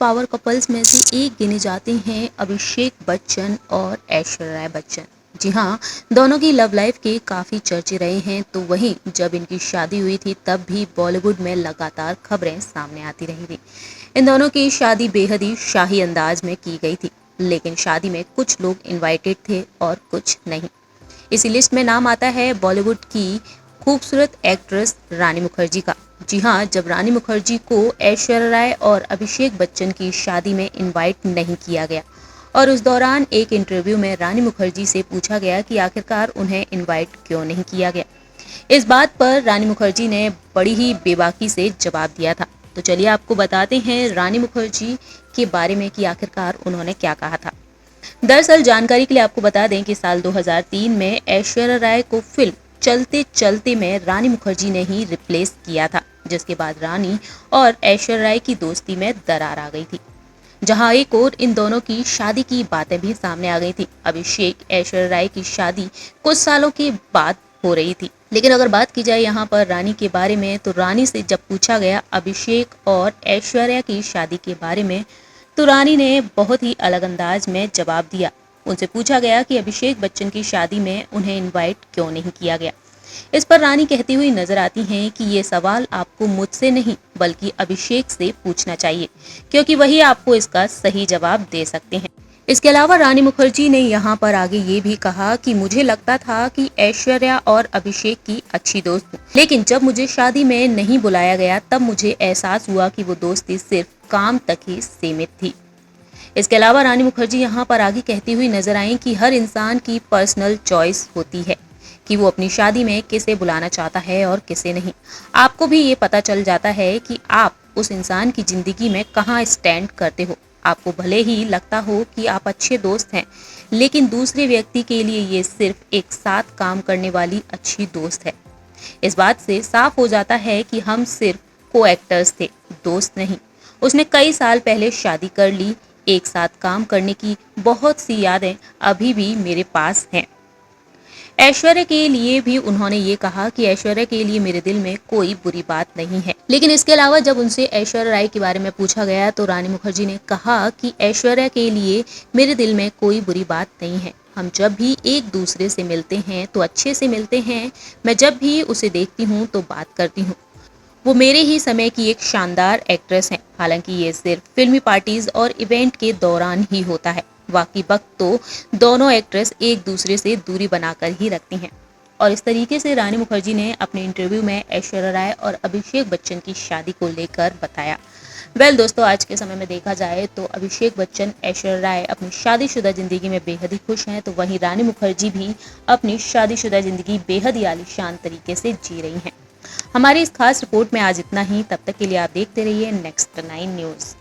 Power couples में से एक गिने जाते हैं अभिषेक बच्चन और ऐश्वर्या राय बच्चन। जी हाँ, दोनों की लव लाइफ के काफी चर्चे रहे हैं। तो वहीं जब इनकी शादी हुई थी तब भी बॉलीवुड में लगातार खबरें सामने आती रही थी। इन दोनों की शादी बेहद ही शाही अंदाज में की गई थी, लेकिन शादी में कुछ लोग इनवाइटेड थे और कुछ नहीं। इसी लिस्ट में नाम आता है बॉलीवुड की खूबसूरत एक्ट्रेस रानी मुखर्जी का। जी हाँ, जब रानी मुखर्जी को ऐश्वर्या राय और अभिषेक बच्चन की शादी में इनवाइट नहीं किया गया और उस दौरान एक इंटरव्यू में रानी मुखर्जी से पूछा गया कि आखिरकार उन्हें इनवाइट क्यों नहीं किया गया। इस बात पर रानी मुखर्जी ने बड़ी ही बेबाकी से जवाब दिया था। तो चलिए आपको बताते हैं रानी मुखर्जी के बारे में कि आखिरकार उन्होंने क्या कहा था। दरअसल जानकारी के लिए आपको बता दें कि साल 2003 में ऐश्वर्या राय को फिल्म चलते चलते में रानी मुखर्जी ने ही रिप्लेस किया था, जिसके बाद रानी और ऐश्वर्या राय की दोस्ती में दरार आ गई थी। जहां एक और इन दोनों की शादी की बातें भी सामने आ गई थी। अभिषेक ऐश्वर्या राय की शादी कुछ सालों के बाद हो रही थी, लेकिन अगर बात की जाए यहाँ पर रानी के बारे में, तो रानी से जब पूछा गया अभिषेक और ऐश्वर्या की शादी के बारे में, तो रानी ने बहुत ही अलग अंदाज में जवाब दिया। उनसे पूछा गया कि अभिषेक बच्चन की शादी में उन्हें इनवाइट क्यों नहीं किया गया। इस पर रानी कहती हुई नजर आती हैं कि ये सवाल आपको मुझसे नहीं बल्कि अभिषेक से पूछना चाहिए, क्योंकि वही आपको इसका सही जवाब दे सकते हैं। इसके अलावा रानी मुखर्जी ने यहाँ पर आगे ये भी कहा कि मुझे लगता था कि ऐश्वर्या और अभिषेक की अच्छी दोस्त हूँ, लेकिन जब मुझे शादी में नहीं बुलाया गया तब मुझे एहसास हुआ कि वो दोस्ती सिर्फ काम तक ही सीमित थी। इसके अलावा रानी मुखर्जी यहाँ पर आगे कहती हुई नजर आई कि हर इंसान की पर्सनल चॉइस होती है कि वो अपनी शादी में किसे बुलाना चाहता है और किसे नहीं। आपको भी ये पता चल जाता है कि आप उस इंसान की जिंदगी में कहाँ स्टैंड करते हो। आपको भले ही लगता हो कि आप अच्छे दोस्त हैं, लेकिन दूसरे व्यक्ति के लिए ये सिर्फ एक साथ काम करने वाली अच्छी दोस्त है। इस बात से साफ हो जाता है कि हम सिर्फ को एक्टर्स थे, दोस्त नहीं। उसने कई साल पहले शादी कर ली। एक साथ काम करने की बहुत सी यादें अभी भी मेरे पास हैं। ऐश्वर्या के लिए भी उन्होंने ये कहा कि ऐश्वर्या के लिए मेरे दिल में कोई बुरी बात नहीं है। लेकिन इसके अलावा जब उनसे ऐश्वर्या राय के बारे में पूछा गया तो रानी मुखर्जी ने कहा कि ऐश्वर्या के लिए मेरे दिल में कोई बुरी बात नहीं है। हम जब भी एक दूसरे से मिलते हैं तो अच्छे से मिलते हैं। मैं जब भी उसे देखती हूँ तो बात करती हूँ। वो मेरे ही समय की एक शानदार एक्ट्रेस हैं। हालांकि ये सिर्फ फिल्मी पार्टीज और इवेंट के दौरान ही होता है। बाकी वक्त तो दोनों एक्ट्रेस एक दूसरे से दूरी बनाकर ही रखती हैं। और इस तरीके से रानी मुखर्जी ने अपने इंटरव्यू में ऐश्वर्या राय और अभिषेक बच्चन की शादी को लेकर बताया। दोस्तों, आज के समय में देखा जाए तो अभिषेक बच्चन, ऐश्वर्या राय अपनी शादीशुदा जिंदगी में बेहद ही खुश हैं, तो वहीं रानी मुखर्जी भी अपनी शादीशुदा जिंदगी बेहद ही आलीशान तरीके से जी रही हैं। हमारी इस खास रिपोर्ट में आज इतना ही। तब तक के लिए आप देखते रहिए नेक्स्ट 9 न्यूज़।